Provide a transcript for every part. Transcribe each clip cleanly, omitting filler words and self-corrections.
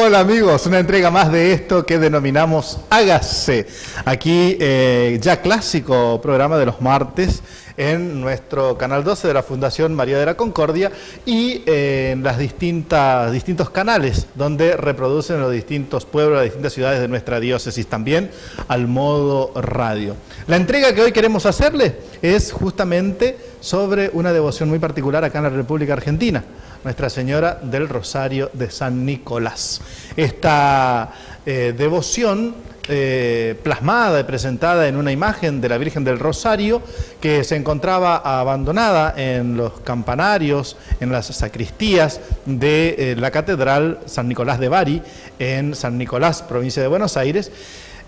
Hola amigos, una entrega más de esto que denominamos Hágase. Aquí ya clásico programa de los martes en nuestro canal 12 de la Fundación María de la Concordia y en las distintos canales donde reproducen los distintos pueblos, las distintas ciudades de nuestra diócesis, también al modo radio. La entrega que hoy queremos hacerle es justamente sobre una devoción muy particular acá en la República Argentina, Nuestra Señora del Rosario de San Nicolás. Esta devoción plasmada y presentada en una imagen de la Virgen del Rosario que se encontraba abandonada en los campanarios, en las sacristías de la Catedral San Nicolás de Bari, en San Nicolás, provincia de Buenos Aires.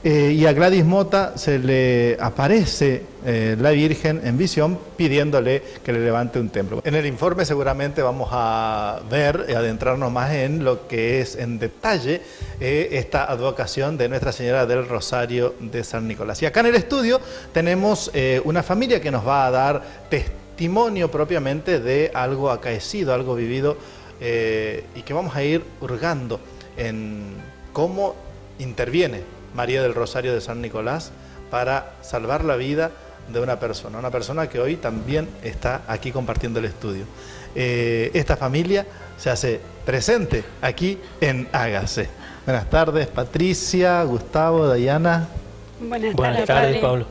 Y a Gladys Mota se le aparece la Virgen en visión pidiéndole que le levante un templo. En el informe seguramente vamos a ver y adentrarnos más en lo que es en detalle esta advocación de Nuestra Señora del Rosario de San Nicolás. Y acá en el estudio tenemos una familia que nos va a dar testimonio propiamente de algo acaecido, algo vivido y que vamos a ir hurgando en cómo interviene María del Rosario de San Nicolás para salvar la vida de una persona que hoy también está aquí compartiendo el estudio. Esta familia se hace presente aquí en Hágase. Buenas tardes, Patricia, Gustavo, Dayana. Buenas tardes, Pablo.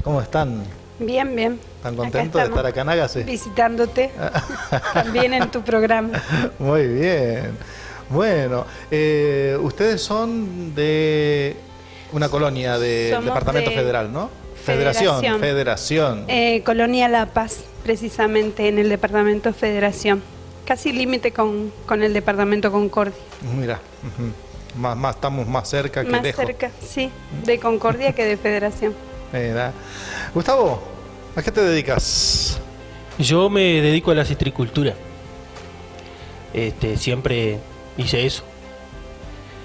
¿Cómo están? Bien, bien. ¿Están contentos de estar acá en Hágase? Visitándote también en tu programa. Muy bien. Bueno, ustedes son de una colonia del Departamento Federal, ¿no? Federación. Colonia La Paz, precisamente en el Departamento Federación. Casi límite con el Departamento Concordia. Mira, estamos más cerca que lejos. Más cerca, sí, de Concordia que de Federación. Mira. Gustavo, ¿a qué te dedicas? Yo me dedico a la citricultura. Siempre hice eso.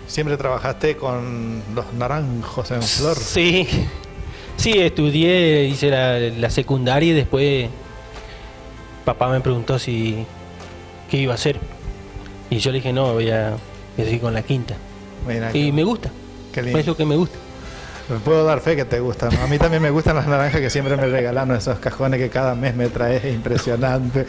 ¿Siempre trabajaste con los naranjos en flor? Sí, estudié, hice la secundaria y después papá me preguntó qué iba a hacer. Y yo le dije, no, voy a seguir con la quinta. Mira, y me gusta, es lo que me gusta. Puedo dar fe que te gustan, ¿no? A mí también me gustan las naranjas que siempre me regalan, esos cajones que cada mes me traes, es impresionante.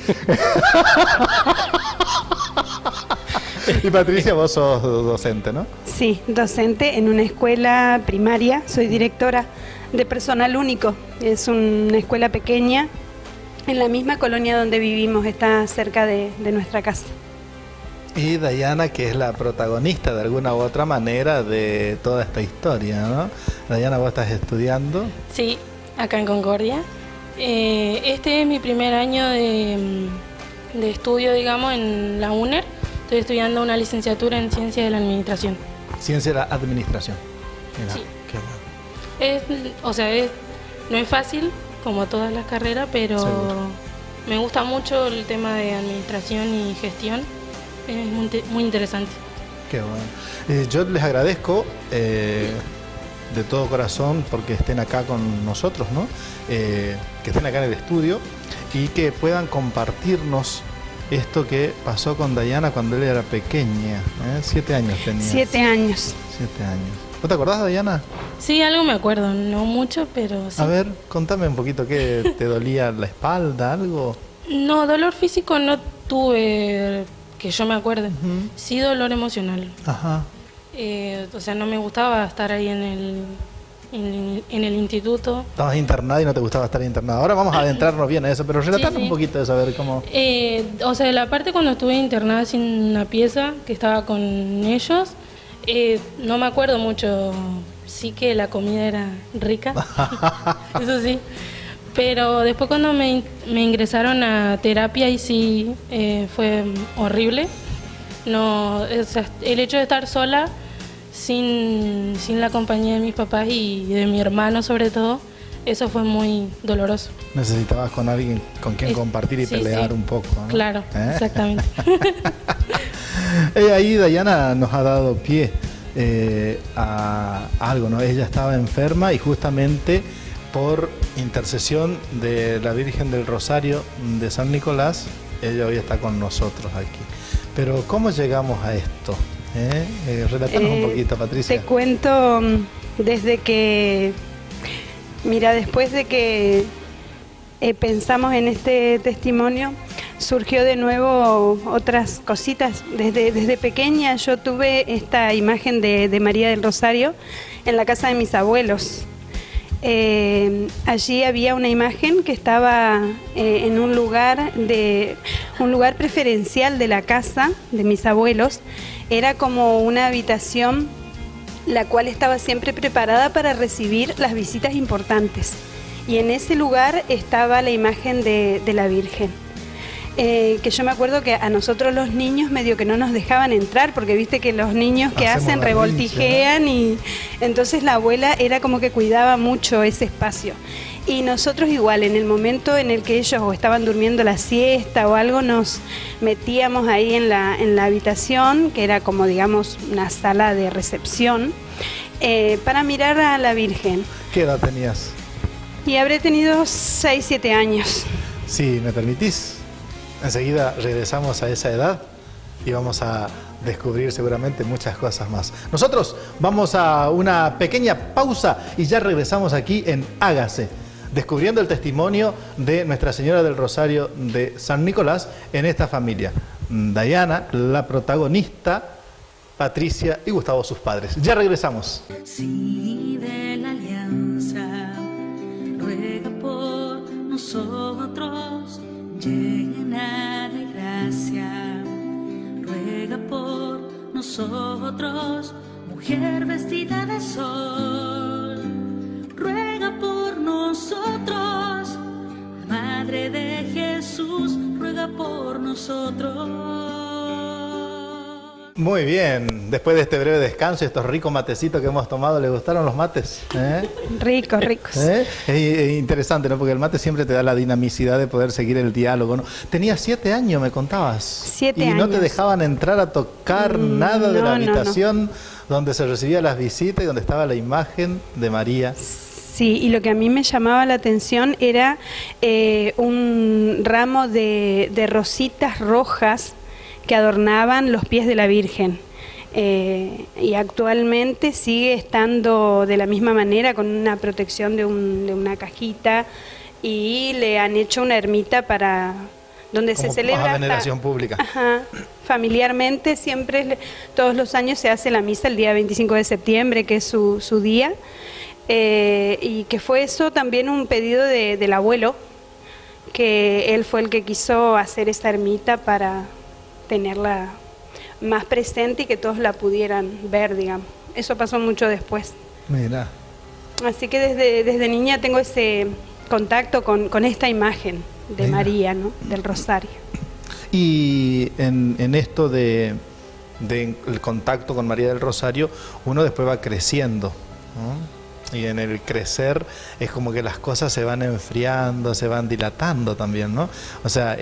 Y Patricia, vos sos docente, ¿no? Sí, docente en una escuela primaria, soy directora de personal único. Es una escuela pequeña, en la misma colonia donde vivimos, está cerca de nuestra casa. Y Dayana, que es la protagonista de alguna u otra manera de toda esta historia, ¿no? Dayana, vos estás estudiando. Sí, acá en Concordia. Este es mi primer año de estudio, digamos, en la UNER. Estoy estudiando una licenciatura en Ciencia de la Administración. Ciencia de la Administración. Mira, sí. Qué bueno. No es fácil, como todas las carreras, pero seguro. Me gusta mucho el tema de administración y gestión. Es muy interesante. Qué bueno. Yo les agradezco de todo corazón porque estén acá con nosotros, ¿no? Que estén acá en el estudio y que puedan compartirnos esto que pasó con Dayana cuando ella era pequeña, 7 años tenía. 7 años. 7 años. ¿Vos te acordás, Dayana? Sí, algo me acuerdo, no mucho, pero sí. A ver, contame un poquito, ¿qué te dolía la espalda, algo? No, dolor físico no tuve, que yo me acuerde. Sí, dolor emocional. Ajá. O sea, no me gustaba estar ahí en el instituto. Estabas internada y no te gustaba estar internada. Ahora vamos a adentrarnos bien a eso, pero relatanos un poquito de saber cómo... O sea, la parte cuando estuve internada sin una pieza, que estaba con ellos, no me acuerdo mucho. Sí que la comida era rica, eso sí. Pero después cuando me ingresaron a terapia, y sí, fue horrible. No, o sea, el hecho de estar sola, sin la compañía de mis papás y de mi hermano sobre todo, eso fue muy doloroso. Necesitabas con alguien con quien compartir y pelear un poco, ¿no? Claro, exactamente. Ahí Dayana nos ha dado pie a algo, ¿no? Ella estaba enferma y justamente por intercesión de la Virgen del Rosario de San Nicolás, ella hoy está con nosotros aquí. Pero ¿cómo llegamos a esto? Relátanos un poquito, Patricia. Te cuento desde que, mira, después de que pensamos en este testimonio, surgió de nuevo otras cositas. Desde pequeña yo tuve esta imagen de María del Rosario en la casa de mis abuelos. Allí había una imagen que estaba en un lugar preferencial de la casa de mis abuelos. Era como una habitación la cual estaba siempre preparada para recibir las visitas importantes. Y en ese lugar estaba la imagen de la Virgen. Que yo me acuerdo que a nosotros los niños medio que no nos dejaban entrar, porque viste que los niños que hacen revoltijean, ¿no? Y entonces la abuela era como que cuidaba mucho ese espacio. Y nosotros igual, en el momento en el que ellos o estaban durmiendo la siesta o algo, nos metíamos ahí en la habitación, que era como digamos una sala de recepción, para mirar a la Virgen. ¿Qué edad tenías? Y habré tenido 6, 7 años. Si me permitís, enseguida regresamos a esa edad y vamos a descubrir seguramente muchas cosas más. Nosotros vamos a una pequeña pausa y ya regresamos aquí en Hágase, descubriendo el testimonio de Nuestra Señora del Rosario de San Nicolás en esta familia. Dayana, la protagonista, Patricia y Gustavo, sus padres. Ya regresamos. Sí, de la alianza, ruega por nosotros, llena de gracia, ruega por nosotros, mujer vestida de sol, ruega por nosotros, Madre de Jesús, ruega por nosotros. Muy bien, después de este breve descanso y estos ricos matecitos que hemos tomado, ¿les gustaron los mates? Ricos, ricos. Es interesante, ¿no? Porque el mate siempre te da la dinamicidad de poder seguir el diálogo, ¿no? Tenías 7 años, me contabas. 7 años. Y no te años. dejaban entrar a tocar nada de la no, habitación donde se recibían las visitas y donde estaba la imagen de María. Sí, y lo que a mí me llamaba la atención era un ramo de rositas rojas que adornaban los pies de la Virgen. Y actualmente sigue estando de la misma manera, con una protección de una cajita, y le han hecho una ermita para donde como se celebra veneración pública. Ajá, familiarmente siempre, todos los años se hace la misa el día 25 de septiembre, que es su día, y que fue eso también un pedido del abuelo, que él fue el que quiso hacer esa ermita para tenerla más presente y que todos la pudieran ver, digamos. Eso pasó mucho después. Mira. Así que desde niña tengo ese contacto con esta imagen de María, ¿no? Del Rosario. Y en esto de el contacto con María del Rosario, uno después va creciendo, ¿no? Y en el crecer es como que las cosas se van enfriando, se van dilatando también, ¿no? O sea,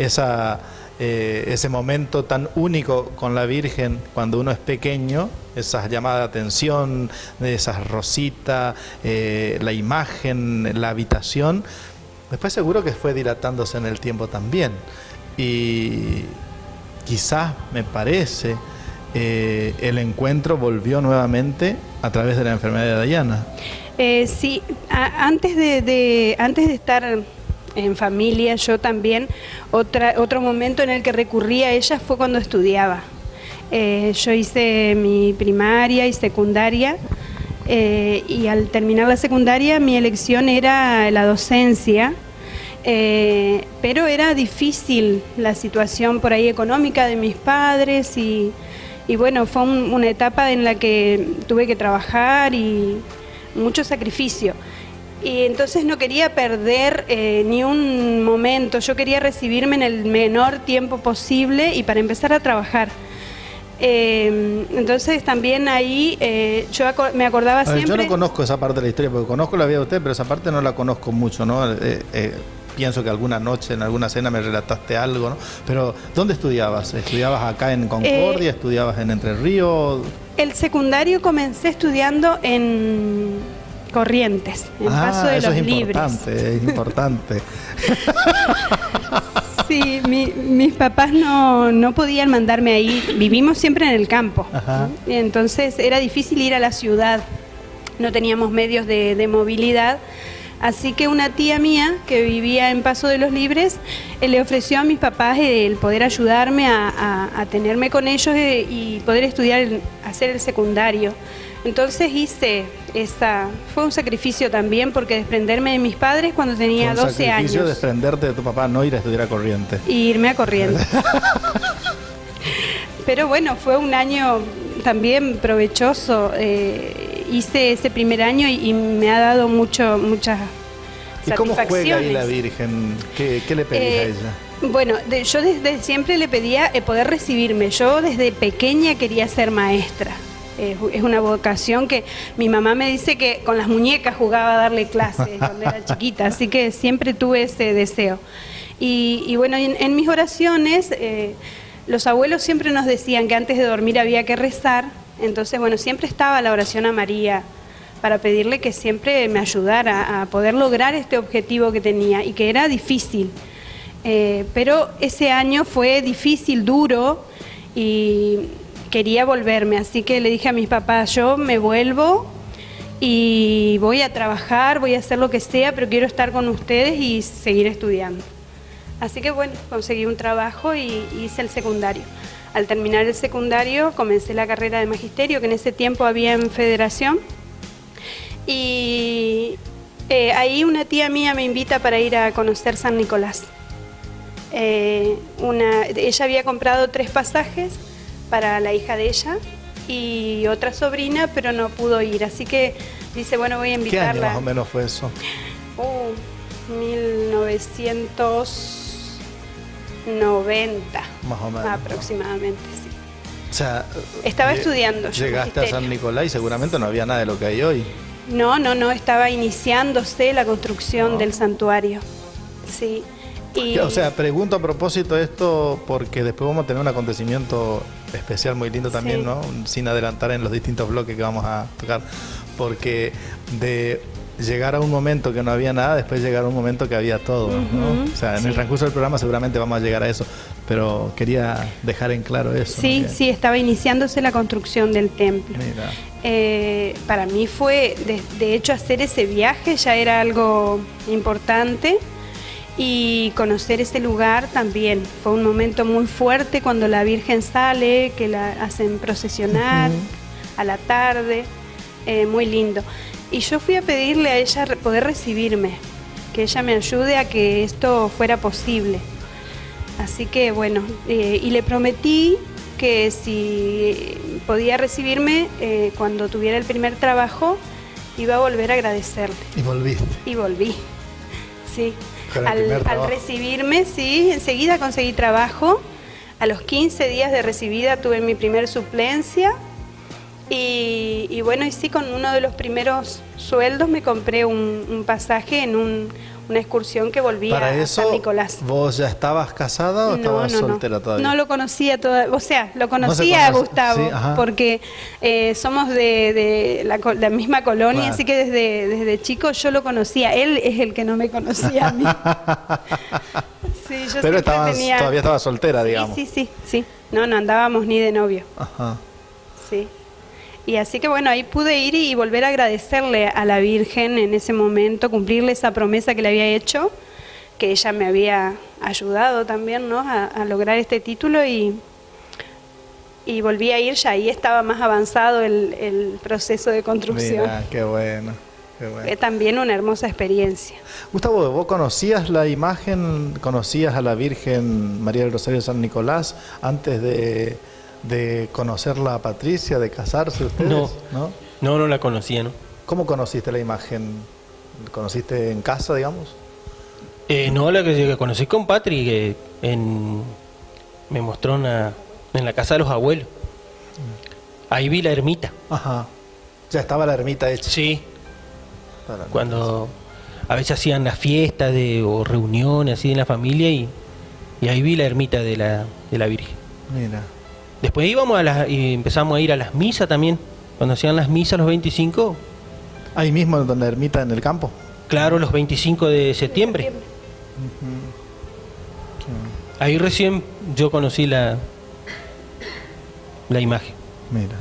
ese momento tan único con la Virgen cuando uno es pequeño, esa llamada de atención, de esas rositas, la imagen, la habitación, después seguro que fue dilatándose en el tiempo también. Y quizás, me parece, el encuentro volvió nuevamente a través de la enfermedad de Dayana. Sí, antes de estar en familia, yo también, otro momento en el que recurrí a ella fue cuando estudiaba. Yo hice mi primaria y secundaria, y al terminar la secundaria mi elección era la docencia, pero era difícil la situación por ahí económica de mis padres y bueno, fue una etapa en la que tuve que trabajar y mucho sacrificio. Y entonces no quería perder ni un momento, yo quería recibirme en el menor tiempo posible y para empezar a trabajar. Entonces también ahí yo me acordaba siempre... Yo no conozco esa parte de la historia, porque conozco la vida de usted, pero esa parte no la conozco mucho, ¿no? Pienso que alguna noche, en alguna cena me relataste algo, ¿no? Pero, ¿dónde estudiabas? ¿Estudiabas acá en Concordia? ¿Estudiabas en Entre Ríos? El secundario comencé estudiando en Corrientes, en Paso de los Libres. Es importante. Sí, mis papás no podían mandarme ahí. Vivimos siempre en el campo. Ajá. Y entonces era difícil ir a la ciudad. No teníamos medios de movilidad. Así que una tía mía que vivía en Paso de los Libres le ofreció a mis papás el poder ayudarme a tenerme con ellos y poder estudiar, hacer el secundario. Entonces fue un sacrificio también, porque desprenderme de mis padres cuando tenía 12 sacrificio años. desprenderte de tu papá, no ir a estudiar a Corrientes. Y irme a Corrientes. Pero bueno, fue un año también provechoso. Hice ese primer año y me ha dado muchas ¿Y cómo satisfacciones. juega ahí la Virgen? ¿Qué le pedís a ella? Bueno, yo desde siempre le pedía poder recibirme. Yo desde pequeña quería ser maestra. Es una vocación que mi mamá me dice que con las muñecas jugaba a darle clases cuando era chiquita, así que siempre tuve ese deseo. Y bueno, en mis oraciones, los abuelos siempre nos decían que antes de dormir había que rezar. Entonces, bueno, siempre estaba la oración a María para pedirle que siempre me ayudara a poder lograr este objetivo que tenía y que era difícil. Pero ese año fue difícil, duro, y quería volverme. Así que le dije a mis papás, yo me vuelvo y voy a trabajar, voy a hacer lo que sea, pero quiero estar con ustedes y seguir estudiando. Así que bueno, conseguí un trabajo y hice el secundario. Al terminar el secundario comencé la carrera de magisterio, que en ese tiempo había en Federación. Y ahí una tía mía me invita para ir a conocer San Nicolás. Ella había comprado 3 pasajes para la hija de ella y otra sobrina, pero no pudo ir. Así que dice, bueno, voy a invitarla. ¿Qué año más o menos fue eso? 1990. Más o menos. Aproximadamente, sí. O sea, estaba estudiando yo llegaste a magisterio. San Nicolás y seguramente no había nada de lo que hay hoy. No, estaba iniciándose la construcción del santuario. Sí. Y O sea, pregunto a propósito esto porque después vamos a tener un acontecimiento especial muy lindo también, Sí. ¿no? Sin adelantar en los distintos bloques que vamos a tocar, porque de llegar a un momento que no había nada, después llegar a un momento que había todo, ¿no? O sea, en el transcurso del programa seguramente vamos a llegar a eso, pero quería dejar en claro eso. sí, ¿no? sí, estaba iniciándose la construcción del templo. Mira. Para mí fue, de hecho, hacer ese viaje ya era algo importante. Y conocer ese lugar también. Fue un momento muy fuerte cuando la Virgen sale, que la hacen procesionar a la tarde. Muy lindo. Y yo fui a pedirle a ella poder recibirme, que ella me ayude a que esto fuera posible. Así que bueno, y le prometí que si podía recibirme cuando tuviera el primer trabajo, iba a volver a agradecerle. Y volviste. Y volví, sí. Con el primer Al trabajo. recibirme, sí, enseguida conseguí trabajo. A los 15 días de recibida tuve mi primer suplencia. Y bueno, y sí, con uno de los primeros sueldos me compré un pasaje en una excursión que volvía Para a eso, San Nicolás. ¿vos ya estabas casada o estabas soltera todavía? No lo conocía todavía, o sea, lo No se conocía a conoce, Gustavo, sí, ajá. porque somos de la misma colonia, Claro. así que desde chico yo lo conocía. Él es el que no me conocía a mí. Sí, yo Pero siempre todavía estabas soltera, digamos. Sí. No andábamos ni de novio. Ajá. Sí. Y así que bueno, ahí pude ir y volver a agradecerle a la Virgen en ese momento, cumplirle esa promesa que le había hecho, que ella me había ayudado también, ¿no? a lograr este título y volví a ir, ya ahí estaba más avanzado el proceso de construcción. Mira, qué bueno. Qué bueno. Fue también una hermosa experiencia. Gustavo, ¿vos conocías la imagen, conocías a la Virgen María del Rosario de San Nicolás antes de conocerla a Patricia, de casarse ustedes? No la conocía, ¿no? ¿Cómo conociste la imagen? ¿Conociste en casa, digamos? No, la que conocí con Patri, que me mostró en la casa de los abuelos. Ahí vi la ermita. Ajá. Ya estaba la ermita hecha. Sí, Para- cuando a veces hacían las fiestas o reuniones así en la familia y ahí vi la ermita de la Virgen. Mira. Después íbamos y empezamos a ir a las misas también. Cuando hacían las misas los 25, Ahí mismo donde la ermita en el campo. claro, los 25 de septiembre. Ahí recién yo conocí la imagen. Mira.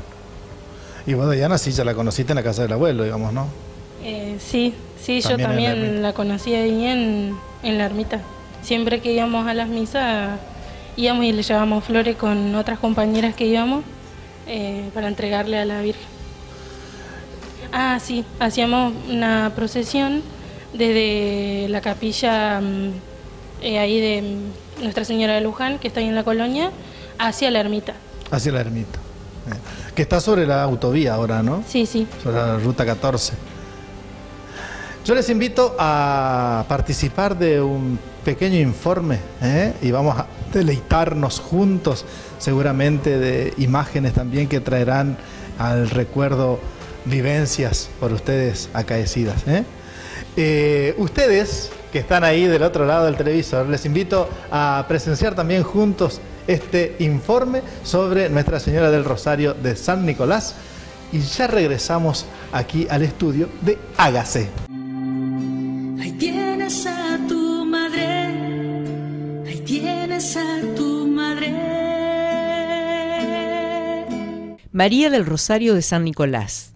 Y vos, Diana, sí, ya la conociste en la casa del abuelo, digamos, ¿no? Sí, yo También en la ermita. también la conocí ahí en la ermita. Siempre que íbamos a las misas, íbamos y le llevábamos flores con otras compañeras que íbamos para entregarle a la Virgen. Ah, sí, hacíamos una procesión desde la capilla ahí de Nuestra Señora de Luján, que está ahí en la colonia, hacia la ermita. Hacia la ermita. Que está sobre la autovía ahora, ¿no? Sí. Sobre la ruta 14. Yo les invito a participar de un pequeño informe, y vamos a deleitarnos juntos, seguramente de imágenes también que traerán al recuerdo vivencias por ustedes acaecidas. Ustedes que están ahí del otro lado del televisor, les invito a presenciar también juntos este informe sobre Nuestra Señora del Rosario de San Nicolás, y ya regresamos aquí al estudio de Hágase. Ahí tienes a tu madre, ahí tienes a tu madre. María del Rosario de San Nicolás.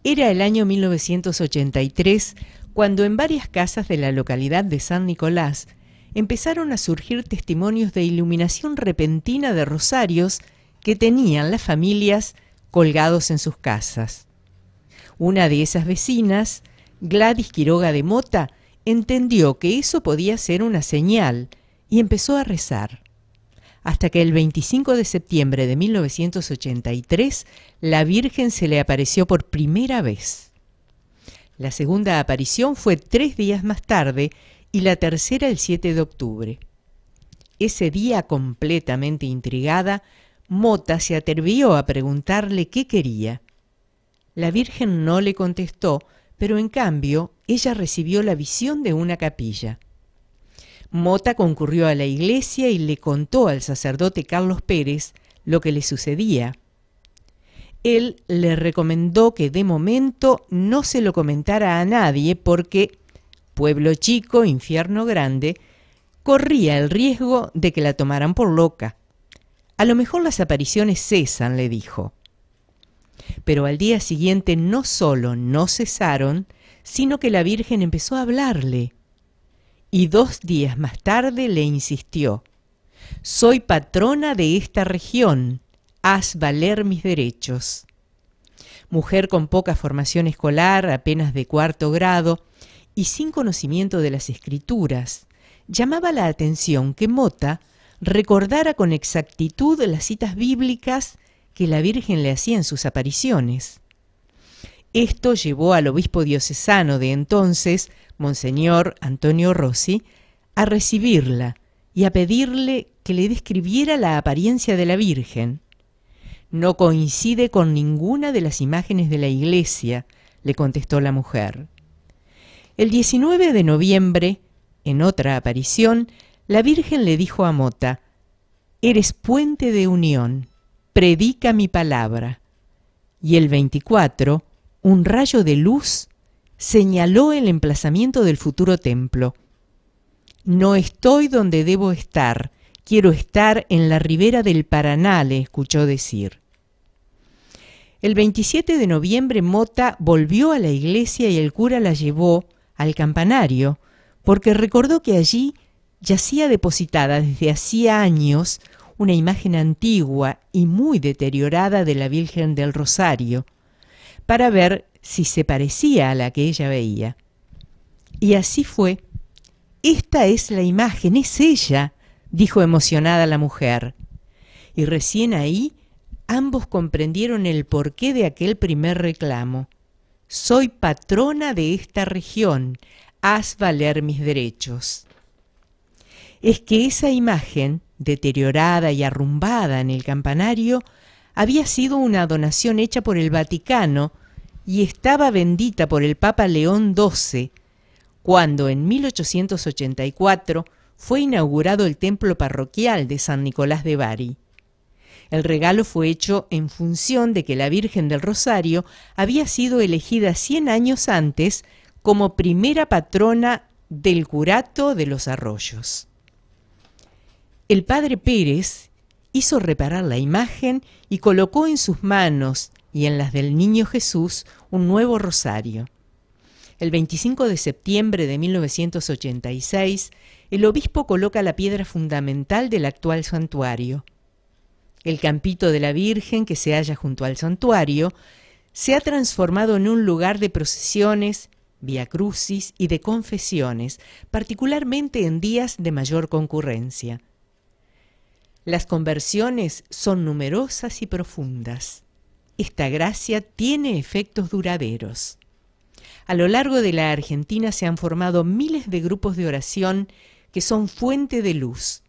Era el año 1983 cuando en varias casas de la localidad de San Nicolás empezaron a surgir testimonios de iluminación repentina de rosarios que tenían las familias colgados en sus casas. Una de esas vecinas, Gladys Quiroga de Mota, entendió que eso podía ser una señal y empezó a rezar. Hasta que el 25 de septiembre de 1983 la Virgen se le apareció por primera vez. La segunda aparición fue 3 días más tarde y la tercera el 7 de octubre. Ese día, completamente intrigada, Mota se atrevió a preguntarle qué quería. La Virgen no le contestó, pero en cambio ella recibió la visión de una capilla. Mota concurrió a la iglesia y le contó al sacerdote Carlos Pérez lo que le sucedía. Él le recomendó que de momento no se lo comentara a nadie porque, pueblo chico, infierno grande, corría el riesgo de que la tomaran por loca. A lo mejor las apariciones cesan, le dijo. Pero al día siguiente no solo no cesaron, sino que la Virgen empezó a hablarle. Y 2 días más tarde le insistió: «Soy patrona de esta región, haz valer mis derechos». Mujer con poca formación escolar, apenas de 4º grado, y sin conocimiento de las escrituras, llamaba la atención que Mota recordara con exactitud las citas bíblicas que la Virgen le hacía en sus apariciones. Esto llevó al obispo diocesano de entonces, Monseñor Antonio Rossi, a recibirla y a pedirle que le describiera la apariencia de la Virgen. «No coincide con ninguna de las imágenes de la iglesia», le contestó la mujer. El 19 de noviembre, en otra aparición, la Virgen le dijo a Mota: «Eres puente de unión, predica mi palabra». Y el 24, un rayo de luz señaló el emplazamiento del futuro templo. «No estoy donde debo estar, quiero estar en la ribera del Paraná», le escuchó decir. El 27 de noviembre Mota volvió a la iglesia y el cura la llevó al campanario, porque recordó que allí yacía depositada desde hacía años una imagen antigua y muy deteriorada de la Virgen del Rosario, para ver si se parecía a la que ella veía. Y así fue. «Esta es la imagen, es ella», dijo emocionada la mujer. Y recién ahí ambos comprendieron el porqué de aquel primer reclamo. «Soy patrona de esta región, haz valer mis derechos». Es que esa imagen, deteriorada y arrumbada en el campanario, había sido una donación hecha por el Vaticano y estaba bendita por el Papa León XII, cuando en 1884 fue inaugurado el templo parroquial de San Nicolás de Bari. El regalo fue hecho en función de que la Virgen del Rosario había sido elegida 100 años antes como primera patrona del curato de los arroyos. el padre Pérez hizo reparar la imagen y colocó en sus manos y en las del Niño Jesús un nuevo rosario. El 25 de septiembre de 1986, el obispo coloca la piedra fundamental del actual santuario. El campito de la Virgen, que se halla junto al santuario, se ha transformado en un lugar de procesiones, viacrucis y de confesiones, particularmente en días de mayor concurrencia. Las conversiones son numerosas y profundas. Esta gracia tiene efectos duraderos. A lo largo de la Argentina se han formado miles de grupos de oración que son fuente de luz.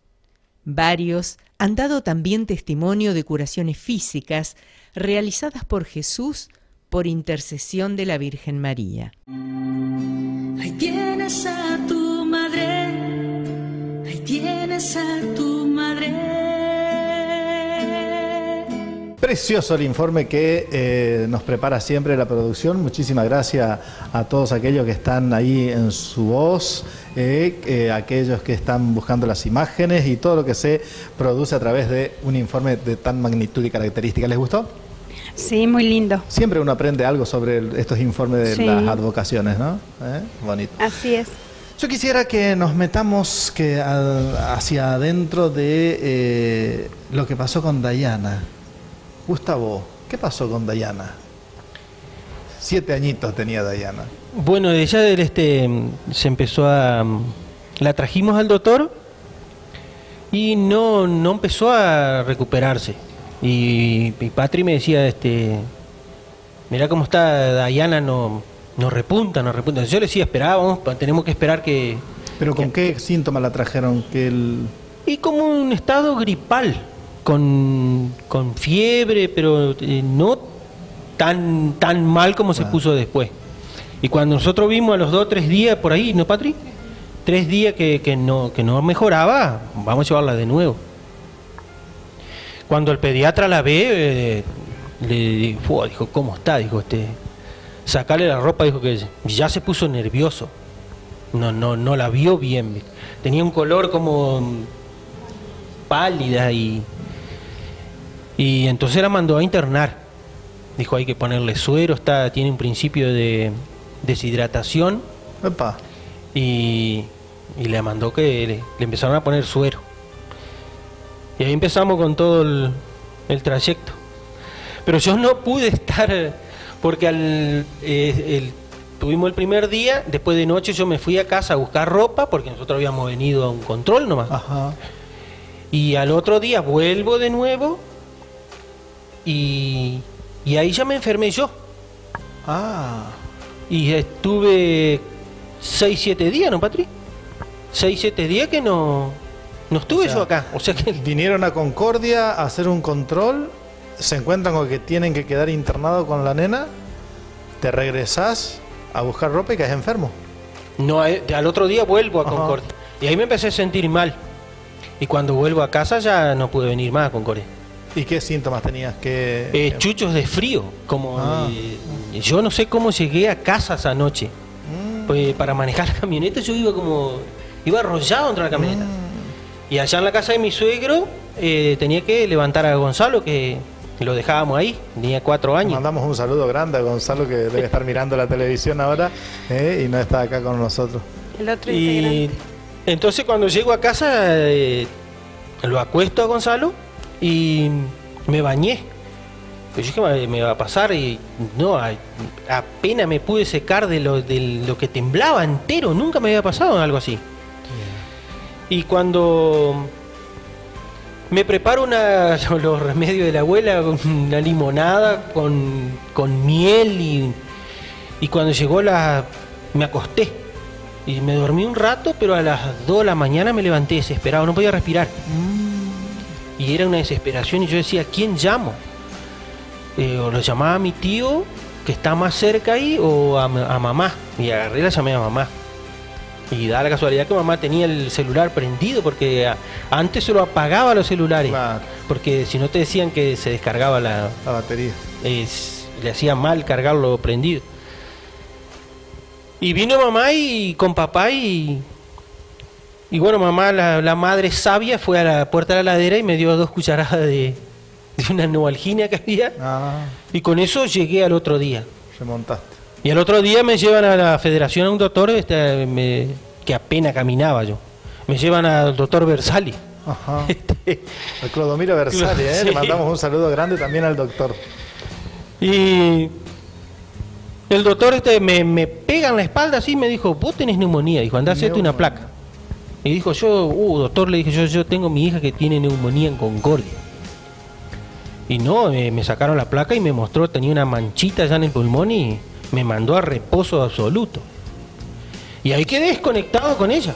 Varios han dado también testimonio de curaciones físicas realizadas por Jesús por intercesión de la Virgen María. Ahí tienes a tu madre, ahí tienes a tu madre. Precioso el informe que nos prepara siempre la producción. Muchísimas gracias a todos aquellos que están ahí en su voz, aquellos que están buscando las imágenes y todo lo que se produce a través de un informe de tan magnitud y característica. ¿Les gustó? Sí, muy lindo. Siempre uno aprende algo sobre estos informes de las advocaciones, ¿no? Bonito. Así es. Yo quisiera que nos metamos hacia adentro de lo que pasó con Dayana. Gustavo, ¿qué pasó con Dayana? 7 añitos tenía Dayana. Bueno, ella se empezó a... La trajimos al doctor y no empezó a recuperarse. Y Patri me decía, mirá cómo está Dayana, no repunta. Yo le decía, esperábamos, tenemos que esperar que... ¿Pero con qué síntomas la trajeron? Y como un estado gripal, con fiebre, pero no tan mal como se puso después. Y cuando nosotros vimos a los 2 o 3 días por ahí, ¿no, Patri? 3 días que no mejoraba, vamos a llevarla de nuevo. Cuando el pediatra la ve, dijo, ¿cómo está? Dijo, sacarle la ropa, dijo que ya se puso nervioso. No la vio bien. Tenía un color como pálida y entonces la mandó a internar. Dijo, hay que ponerle suero, tiene un principio de deshidratación. Epa. Y le mandó que le empezaron a poner suero. Y ahí empezamos con todo el trayecto. Pero yo no pude estar, porque tuvimos el primer día, después de noche yo me fui a casa a buscar ropa, porque nosotros habíamos venido a un control nomás. Ajá. Y al otro día vuelvo de nuevo, y ahí ya me enfermé yo. Ah. Y estuve 6-7 días, ¿no, Patri? 6-7 días que no estuve yo acá. O sea que vinieron a Concordia a hacer un control, se encuentran con que tienen que quedar internados con la nena, te regresás a buscar ropa y caes enfermo. No, al otro día vuelvo a Concordia. Y ahí me empecé a sentir mal. Y cuando vuelvo a casa ya no pude venir más a Concordia. ¿Y qué síntomas tenías? Chuchos de frío. Yo no sé cómo llegué a casa esa noche. Pues para manejar la camioneta yo iba arrollado dentro de la camioneta. Y allá en la casa de mi suegro tenía que levantar a Gonzalo, que lo dejábamos ahí, tenía 4 años. Mandamos un saludo grande a Gonzalo, que debe estar mirando la televisión ahora y no está acá con nosotros. El otro integrante. Entonces cuando llego a casa lo acuesto a Gonzalo y me bañé. Pues yo dije, me va a pasar, y no, apenas me pude secar de lo que temblaba entero, nunca me había pasado algo así. Y cuando me preparo los remedios de la abuela, una limonada con miel, y cuando llegó me acosté y me dormí un rato, pero a las 2 de la mañana me levanté desesperado, no podía respirar. Y era una desesperación, y yo decía, ¿a quién llamo? O lo llamaba a mi tío, que está más cerca ahí, o a mamá. Y agarré y la llamé a mamá. Y da la casualidad que mamá tenía el celular prendido, porque antes solo apagaba los celulares. Claro. Porque si no te decían que se descargaba la batería. Le hacía mal cargarlo prendido. Y vino mamá con papá y Y bueno, mamá, la madre sabia, fue a la puerta de la heladera y me dio 2 cucharadas de una Novalgina que había. Y con eso llegué al otro día. Remontaste. Y al otro día me llevan a la federación a un doctor que apenas caminaba yo. Me llevan al doctor Bersali. Ajá. Al Clodomiro Bersali, Sí. Le mandamos un saludo grande también al doctor. Y el doctor me pega en la espalda así y me dijo, vos tenés neumonía. Dijo, andá a hacerte una placa. Y dijo, doctor, le dije, yo tengo mi hija que tiene neumonía en Concordia. Y no, me sacaron la placa y me mostró, tenía una manchita ya en el pulmón y me mandó a reposo absoluto. Y ahí quedé desconectado con ella.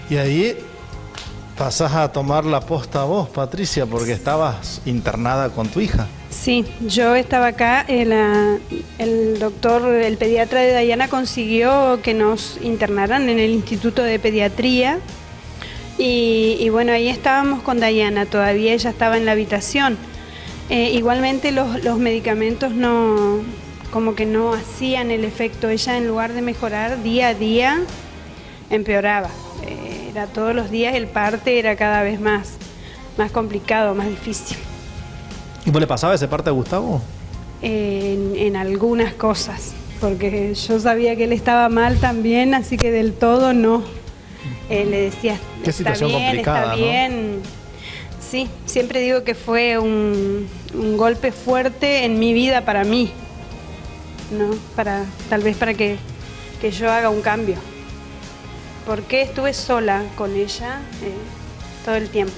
Y ahí pasás a tomar la posta vos, Patricia, porque estabas internada con tu hija. Sí, yo estaba acá, el doctor, el pediatra de Dayana consiguió que nos internaran en el Instituto de Pediatría y bueno, ahí estábamos con Dayana, todavía ella estaba en la habitación. Igualmente los medicamentos no, como que no hacían el efecto, ella en lugar de mejorar día a día, empeoraba. Era todos los días, el parte era cada vez más complicado, más difícil. ¿Y vos le pasaba ese parte a Gustavo? En algunas cosas, porque yo sabía que él estaba mal también, así que del todo no. Le decía, qué situación complicada, está bien. Sí, siempre digo que fue un golpe fuerte en mi vida para mí, ¿no? Tal vez para que yo haga un cambio. Porque estuve sola con ella todo el tiempo.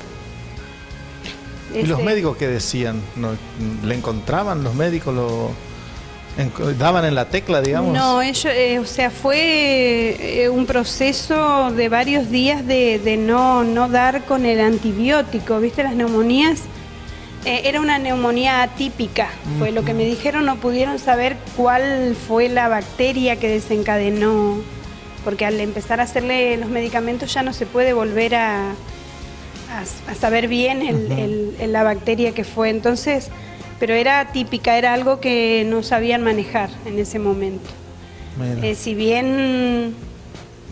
¿Y los médicos qué decían? ¿Le encontraban los médicos? ¿Daban en la tecla, digamos? No, ellos, fue un proceso de varios días de no dar con el antibiótico. ¿Viste? Las neumonías, era una neumonía atípica, fue lo que me dijeron, no pudieron saber cuál fue la bacteria que desencadenó, porque al empezar a hacerle los medicamentos ya no se puede volver a saber bien la bacteria que fue, entonces, pero era típica, era algo que no sabían manejar en ese momento. Si bien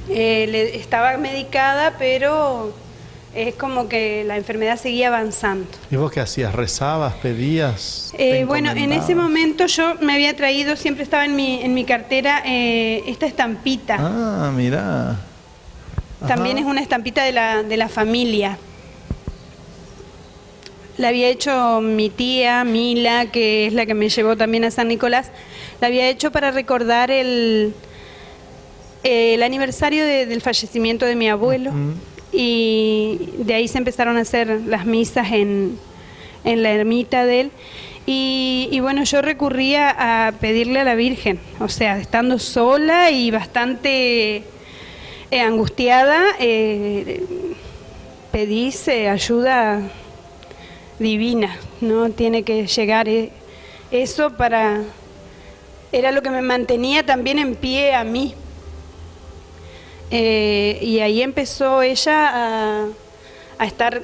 estaba medicada, pero es como que la enfermedad seguía avanzando. ¿Y vos qué hacías? ¿Rezabas? ¿Pedías? Bueno, en ese momento yo me había traído, siempre estaba en mi cartera esta estampita. Ah, mirá. También es una estampita de la familia. La había hecho mi tía Mila, que es la que me llevó también a San Nicolás. La había hecho para recordar el aniversario del fallecimiento de mi abuelo. Y de ahí se empezaron a hacer las misas en la ermita de él. Y bueno, yo recurría a pedirle a la Virgen, o sea, estando sola y bastante angustiada, pedís ayuda divina, ¿no? Tiene que llegar eso era lo que me mantenía también en pie a mí. Y ahí empezó ella a estar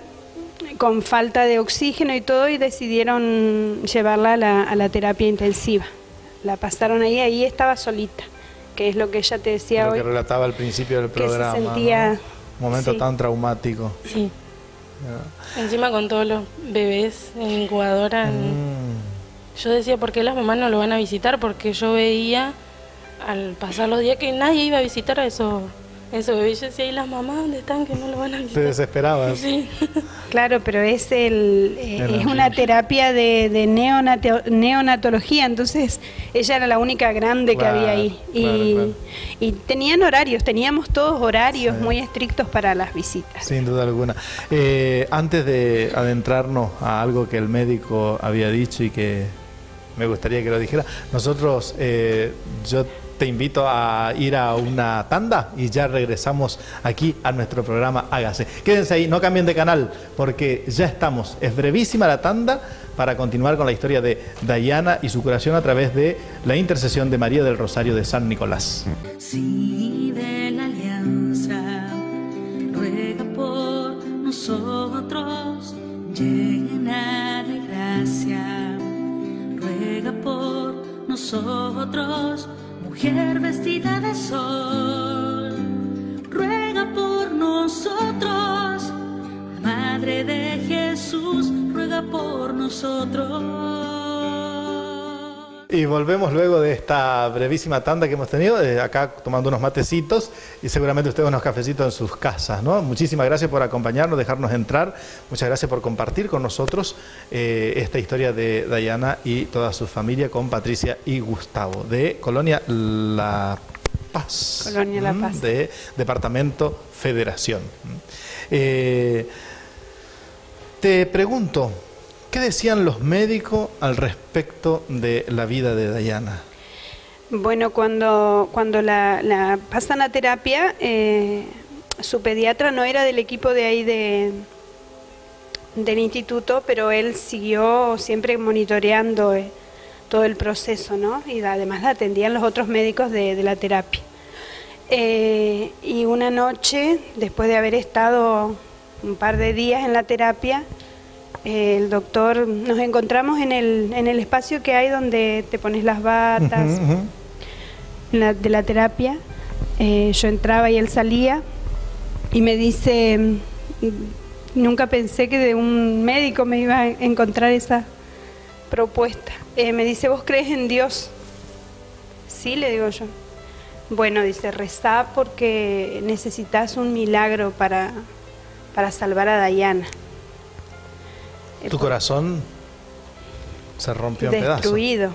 con falta de oxígeno y todo, y decidieron llevarla a la terapia intensiva. La pasaron ahí estaba solita, que es lo que ella te decía hoy. Lo que relataba al principio del programa, que se sentía, ¿no? Un momento sí, tan traumático. Sí. Encima con todos los bebés en incubadora, yo decía, ¿por qué las mamás no lo van a visitar? Porque yo veía al pasar los días que nadie iba a visitar a esos bebés. Yo decía, ¿y las mamás dónde están que no lo van a visitar? Te desesperabas. Sí. Claro, pero es una terapia de neonatología, entonces ella era la única grande que había ahí. Y tenían horarios, teníamos todos horarios muy estrictos para las visitas. Sin duda alguna. Antes de adentrarnos a algo que el médico había dicho y que me gustaría que lo dijera, nosotros, yo te invito a ir a una tanda y ya regresamos aquí a nuestro programa Hágase. Quédense ahí, no cambien de canal, porque ya estamos. Es brevísima la tanda para continuar con la historia de Dayana y su curación a través de la intercesión de María del Rosario de San Nicolás. Sí, de la alianza, ruega por nosotros, llena de gracia, ruega por nosotros, mujer vestida de sol, ruega por nosotros. nosotros. Madre de Jesús, ruega por nosotros. Y volvemos luego de esta brevísima tanda que hemos tenido, acá tomando unos matecitos y seguramente ustedes unos cafecitos en sus casas, ¿no? Muchísimas gracias por acompañarnos, dejarnos entrar. Muchas gracias por compartir con nosotros esta historia de Dayana y toda su familia con Patricia y Gustavo, de Colonia La Paz. Colonia La Paz. De Departamento Federación. Te pregunto, ¿qué decían los médicos al respecto de la vida de Dayana? Bueno, cuando la pasan a terapia, su pediatra no era del equipo de ahí del instituto, pero él siguió siempre monitoreando todo el proceso, ¿no? Y además la atendían los otros médicos de la terapia. Y una noche, después de haber estado un par de días en la terapia, el doctor, nos encontramos en el espacio que hay donde te pones las batas de la terapia. Yo entraba y él salía y me dice, nunca pensé que de un médico me iba a encontrar esa propuesta. Me dice, ¿vos crees en Dios? Sí, le digo yo. Bueno, dice, rezá porque necesitas un milagro para salvar a Dayana. Tu corazón se rompió en pedazos. Destruido.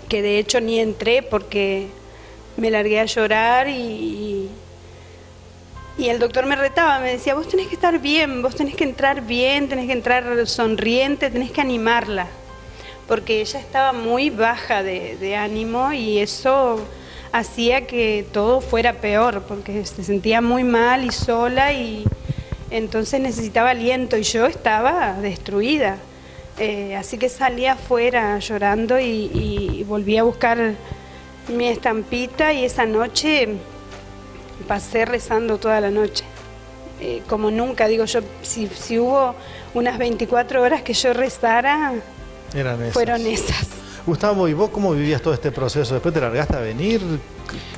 Que de hecho ni entré porque me largué a llorar y el doctor me retaba, me decía, vos tenés que estar bien, vos tenés que entrar bien, tenés que entrar sonriente, tenés que animarla. Porque ella estaba muy baja de ánimo y eso hacía que todo fuera peor, porque se sentía muy mal y sola y entonces necesitaba aliento y yo estaba destruida. Así que salí afuera llorando y volví a buscar mi estampita y esa noche pasé rezando toda la noche. Como nunca, digo yo, si hubo unas 24 horas que yo rezara, fueron esas. Gustavo, ¿y vos cómo vivías todo este proceso? ¿Después te largaste a venir?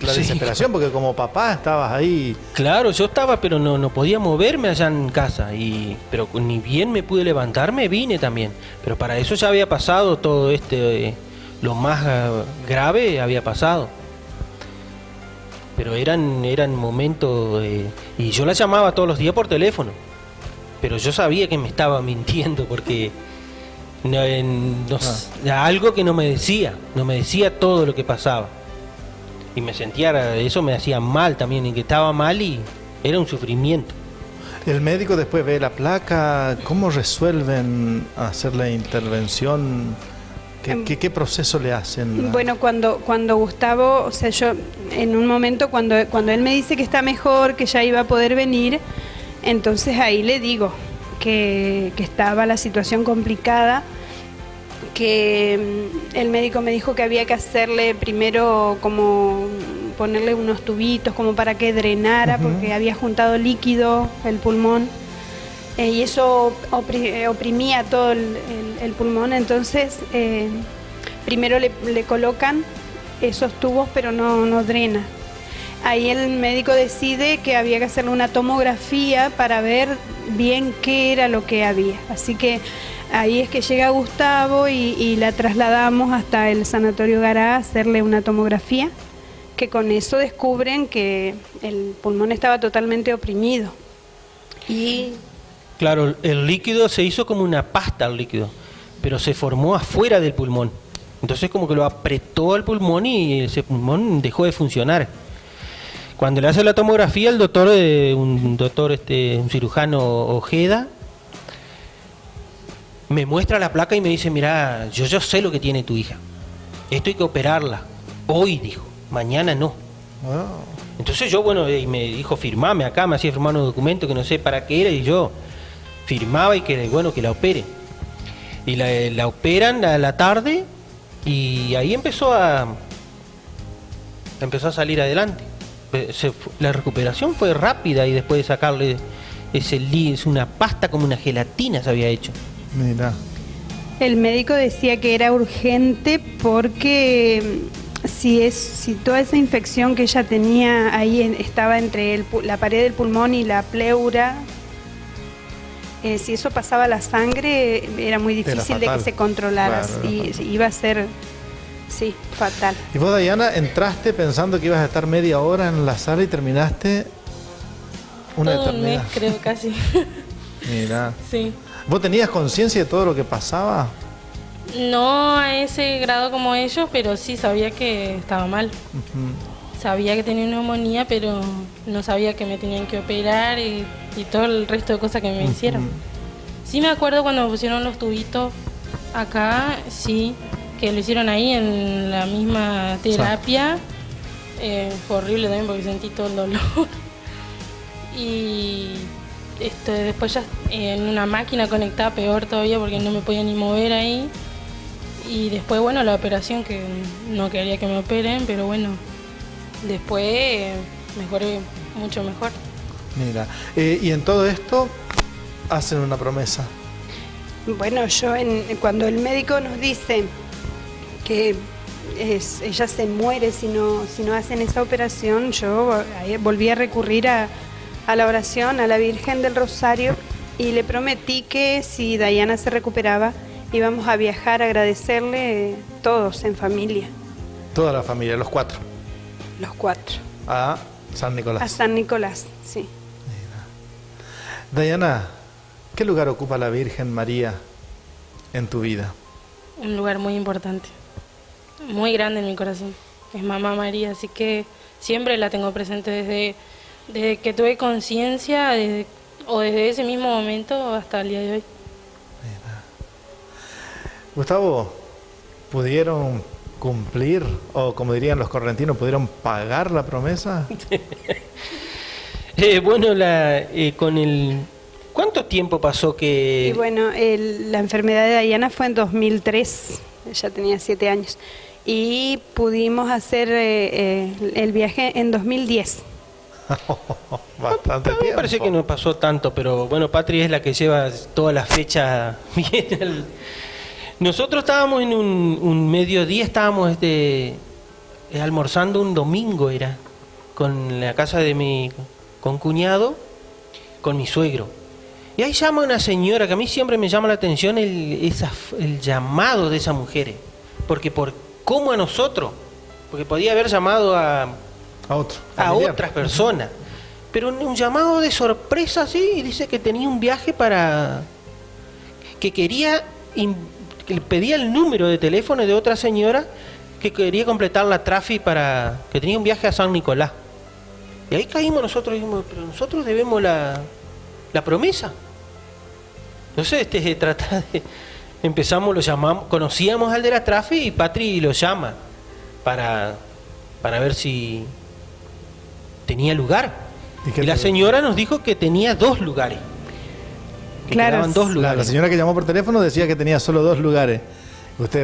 La desesperación, porque como papá estabas ahí. Claro, yo estaba, pero no podía moverme allá en casa. Pero ni bien me pude levantar, me vine también. Pero para eso ya había pasado todo lo más grave había pasado. Pero eran momentos, y yo la llamaba todos los días por teléfono. Pero yo sabía que me estaba mintiendo porque algo que no me decía todo lo que pasaba. Y me sentía, eso me hacía mal también, y que estaba mal y era un sufrimiento. El médico después ve la placa, ¿cómo resuelven hacer la intervención? ¿Qué proceso le hacen? Bueno, cuando Gustavo, o sea, yo en un momento cuando él me dice que está mejor, que ya iba a poder venir, entonces ahí le digo que estaba la situación complicada, que el médico me dijo que había que hacerle primero como ponerle unos tubitos como para que drenara, porque había juntado líquido el pulmón y eso oprimía todo el pulmón. Entonces primero le colocan esos tubos pero no drena. Ahí el médico decide que había que hacerle una tomografía para ver bien qué era lo que había. Así que ahí es que llega Gustavo y la trasladamos hasta el Sanatorio Gará a hacerle una tomografía, que con eso descubren que el pulmón estaba totalmente oprimido. Y claro, el líquido se hizo como una pasta, el líquido, pero se formó afuera del pulmón. Entonces como que lo apretó al pulmón y ese pulmón dejó de funcionar. Cuando le hace la tomografía, el doctor, un cirujano Ojeda, me muestra la placa y me dice, mira, yo sé lo que tiene tu hija. Esto hay que operarla. Hoy, dijo, mañana no. Wow. Entonces yo, y me dijo, firmame acá, me hacía firmar un documento que no sé para qué era, y yo firmaba y que la opere. Y la operan a la tarde y ahí empezó a salir adelante. La recuperación fue rápida y después de sacarle es una pasta como una gelatina se había hecho. Mira. el médico decía que era urgente porque si toda esa infección que ella tenía ahí estaba entre la pared del pulmón y la pleura, si eso pasaba a la sangre, era muy difícil de que se controlara. Claro, y iba a ser, sí, fatal. Y vos, Dayana, entraste pensando que ibas a estar media hora en la sala y terminaste una Todo un eternidad. mes, creo, casi. Mira. Sí. ¿Vos tenías conciencia de todo lo que pasaba? No a ese grado como ellos, pero sí sabía que estaba mal. Sabía que tenía neumonía, pero no sabía que me tenían que operar y todo el resto de cosas que me hicieron. Sí me acuerdo cuando me pusieron los tubitos acá, sí, que lo hicieron ahí en la misma terapia. Fue horrible también porque sentí todo el dolor. Y después ya en una máquina conectada, peor todavía porque no me podía ni mover ahí. Y después, bueno, la operación, que no quería que me operen, pero bueno, después mejoré mucho mejor. Mira, y en todo esto hacen una promesa. Bueno, cuando el médico nos dice que ella se muere si no hacen esa operación, yo volví a recurrir a la oración, a la Virgen del Rosario, y le prometí que si Dayana se recuperaba, íbamos a viajar a agradecerle todos en familia. Toda la familia, los 4. Los 4. A San Nicolás. A San Nicolás, sí. Dayana, ¿qué lugar ocupa la Virgen María en tu vida? Un lugar muy importante, muy grande en mi corazón. Es Mamá María, así que siempre la tengo presente desde que tuve conciencia, desde ese mismo momento hasta el día de hoy. Gustavo, ¿pudieron cumplir, o como dirían los correntinos, pudieron pagar la promesa? Bueno, ¿cuánto tiempo pasó que...? Y bueno, la enfermedad de Dayana fue en 2003, ella tenía 7 años, y pudimos hacer el viaje en 2010. Bastante A mí tiempo. me parece que no pasó tanto, pero bueno, Patri es la que lleva toda la fecha bien. Nosotros estábamos en un mediodía, estábamos almorzando un domingo, era, con la casa de con cuñado, con mi suegro. Y ahí llama una señora, que a mí siempre me llama la atención el llamado de esas mujeres. Porque ¿cómo a nosotros? Porque podía haber llamado a otras personas. Pero un llamado de sorpresa, así, y dice que tenía un viaje que quería... que le pedía el número de teléfono de otra señora que quería completar la trafi que tenía un viaje a San Nicolás. Y ahí caímos nosotros y dijimos, pero nosotros debemos la promesa. Entonces empezamos, lo llamamos, conocíamos al de la trafi y Patri lo llama para ver si tenía lugar. Y la señora nos dijo que tenía 2 lugares. Claro, 2 lugares. La señora que llamó por teléfono decía que tenía solo 2 lugares.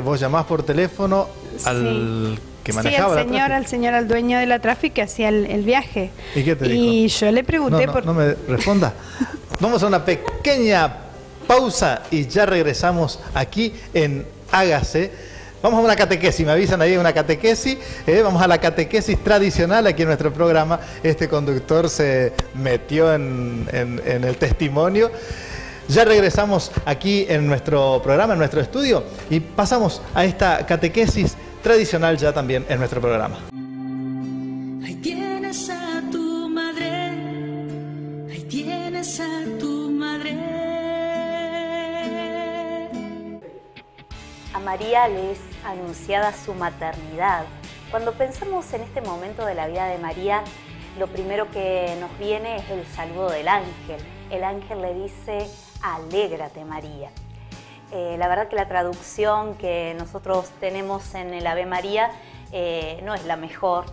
Vos llamás por teléfono al que manejaba la tráfico. Al dueño de la tráfico que hacía el viaje. ¿Y qué te dijo? Y yo le pregunté No me responda. Vamos a una pequeña pausa y ya regresamos aquí en Hágase. Vamos a una catequesis, me avisan ahí una catequesis. Vamos a la catequesis tradicional aquí en nuestro programa. Este conductor se metió en el testimonio. Ya regresamos aquí en nuestro programa, en nuestro estudio, y pasamos a esta catequesis tradicional ya también en nuestro programa. Ahí tienes a tu madre, ahí tienes a tu madre. A María le es anunciada su maternidad. Cuando pensamos en este momento de la vida de María, lo primero que nos viene es el saludo del ángel. El ángel le dice: alégrate, María. La verdad que la traducción que nosotros tenemos en el Ave María no es la mejor.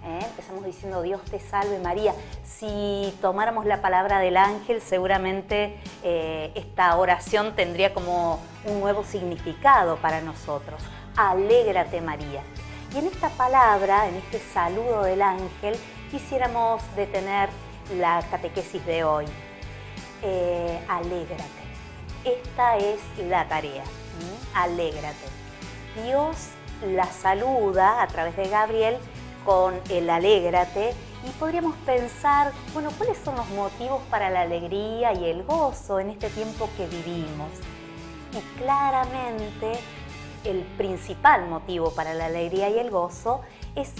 Empezamos diciendo: Dios te salve, María. Si tomáramos la palabra del ángel, seguramente esta oración tendría como un nuevo significado para nosotros. Alégrate, María. Y en esta palabra, en este saludo del ángel, quisiéramos detener la catequesis de hoy. Alégrate. Esta es la tarea. Alégrate. Dios la saluda a través de Gabriel con el alégrate, y podríamos pensar, bueno, ¿cuáles son los motivos para la alegría y el gozo en este tiempo que vivimos? Y claramente el principal motivo para la alegría y el gozo es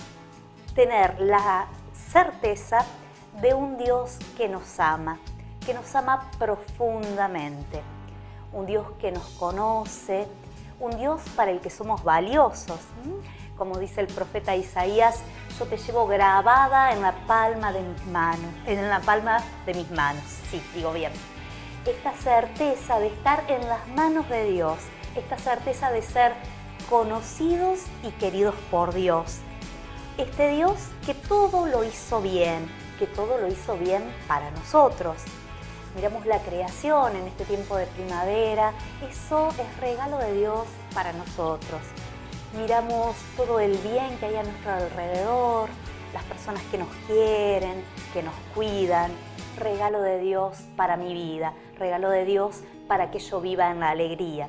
tener la certeza de un Dios que nos ama profundamente, un Dios que nos conoce, un Dios para el que somos valiosos. Como dice el profeta Isaías, yo te llevo grabada en la palma de mis manos, sí, digo bien. Esta certeza de estar en las manos de Dios, esta certeza de ser conocidos y queridos por Dios. Este Dios que todo lo hizo bien, para nosotros. Miramos la creación en este tiempo de primavera, eso es regalo de Dios para nosotros. Miramos todo el bien que hay a nuestro alrededor, las personas que nos quieren, que nos cuidan, regalo de Dios para mi vida, regalo de Dios para que yo viva en la alegría.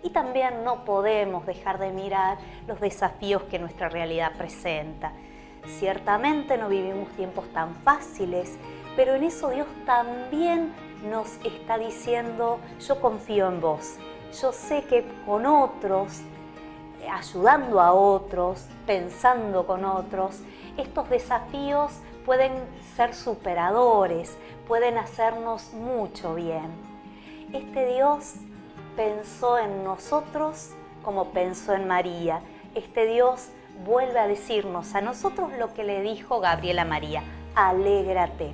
Y también no podemos dejar de mirar los desafíos que nuestra realidad presenta. Ciertamente no vivimos tiempos tan fáciles, pero en eso Dios también nos está diciendo, yo confío en vos. Yo sé que con otros, ayudando a otros, pensando con otros, estos desafíos pueden ser superadores, pueden hacernos mucho bien. Este Dios pensó en nosotros como pensó en María. Este Dios vuelve a decirnos a nosotros lo que le dijo Gabriel a María: alégrate.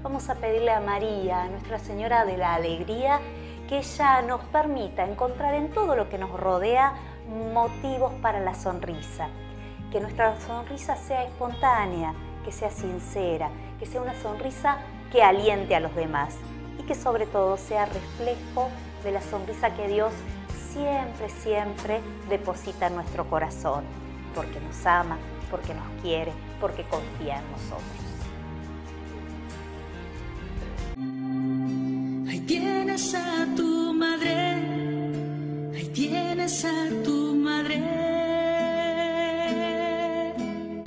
Vamos a pedirle a María, a Nuestra Señora de la Alegría, que ella nos permita encontrar en todo lo que nos rodea motivos para la sonrisa. Que nuestra sonrisa sea espontánea, que sea sincera, que sea una sonrisa que aliente a los demás y que sobre todo sea reflejo de la sonrisa que Dios siempre, siempre deposita en nuestro corazón, porque nos ama, porque nos quiere, porque confía en nosotros. Ahí tienes a tu madre, ahí tienes a tu madre.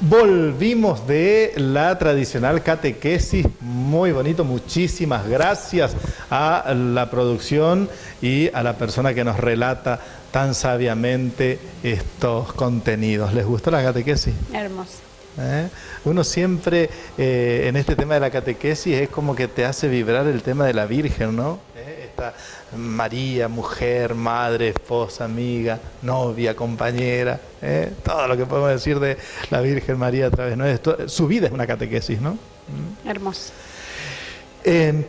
Volvimos de la tradicional catequesis, muy bonito, muchísimas gracias a la producción y a la persona que nos relata tan sabiamente estos contenidos. ¿Les gustó la catequesis? Hermoso. Uno siempre en este tema de la catequesis es como que te hace vibrar el tema de la Virgen, ¿no? Esta María, mujer, madre, esposa, amiga, novia, compañera, todo lo que podemos decir de la Virgen María a través, ¿no? Su vida es una catequesis, ¿no? Hermoso.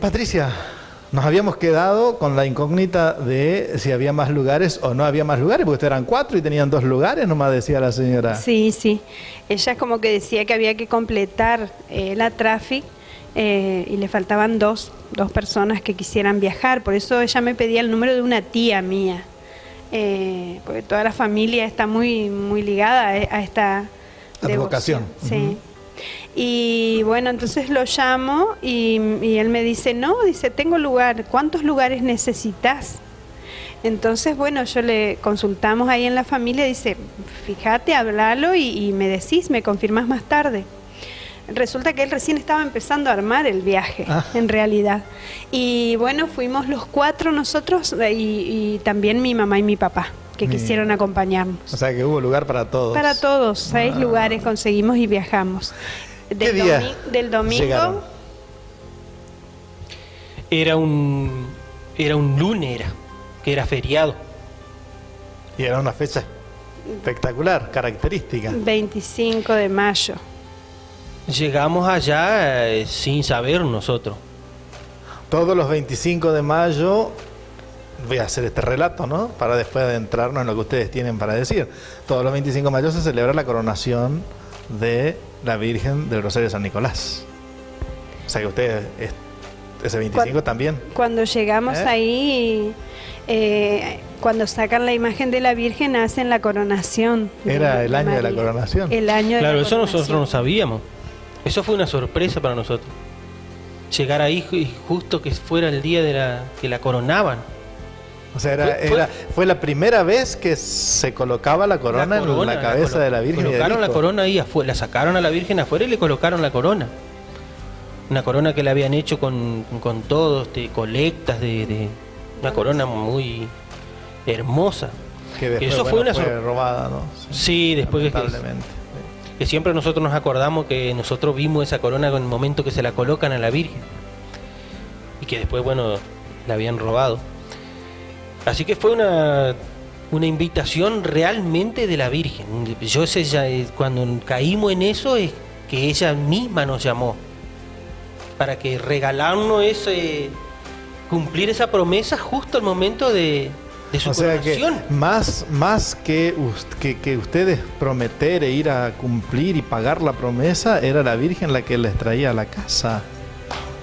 Patricia, nos habíamos quedado con la incógnita de si había más lugares o no había más lugares, porque ustedes eran 4 y tenían 2 lugares, nomás decía la señora. Sí, sí. Ella como que decía que había que completar la tráfico y le faltaban dos personas que quisieran viajar. Por eso ella me pedía el número de una tía mía, porque toda la familia está muy, muy ligada a esta vocación. Sí. Y bueno, entonces lo llamo y él me dice, no, dice, tengo lugar, ¿cuántos lugares necesitas? Entonces, bueno, yo le consultamos ahí en la familia, dice, fíjate, hablalo y me decís, me confirmás más tarde. Resulta que él recién estaba empezando a armar el viaje, en realidad. Y bueno, fuimos los 4 nosotros y también mi mamá y mi papá, que quisieron acompañarnos. O sea que hubo lugar para todos. Para todos, 6 lugares conseguimos y viajamos. Del domingo. Llegaron? Era un lunes, que era feriado. Y era una fecha espectacular, característica. 25 de mayo. Llegamos allá sin saber nosotros. Todos los 25 de mayo, voy a hacer este relato, ¿no? Para después adentrarnos en lo que ustedes tienen para decir. Todos los 25 de mayo se celebra la coronación de la Virgen del Rosario de San Nicolás. O sea que ustedes, ese 25 también. Cuando llegamos ahí, cuando sacan la imagen de la Virgen, hacen la coronación. Era el año de la coronación. El año de Claro, la eso coronación. nosotros no sabíamos. Eso fue una sorpresa para nosotros. Llegar ahí y justo que fuera el día de que la coronaban. O sea, fue la primera vez que se colocaba la corona en la cabeza de la Virgen. Colocaron la corona ahí afuera, la sacaron a la Virgen afuera y le colocaron la corona. Una corona que le habían hecho con todo, colectas de una corona muy hermosa. Que después, eso fue robada, ¿no? Sí, después que siempre nosotros nos acordamos que nosotros vimos esa corona en el momento que se la colocan a la Virgen. Y que después, bueno, la habían robado. Así que fue una invitación realmente de la Virgen. Yo sé, cuando caímos en eso es que ella misma nos llamó para que regalarnos cumplir esa promesa justo al momento de su coronación. Que más que ustedes prometer e ir a cumplir y pagar la promesa, era la Virgen la que les traía a la casa.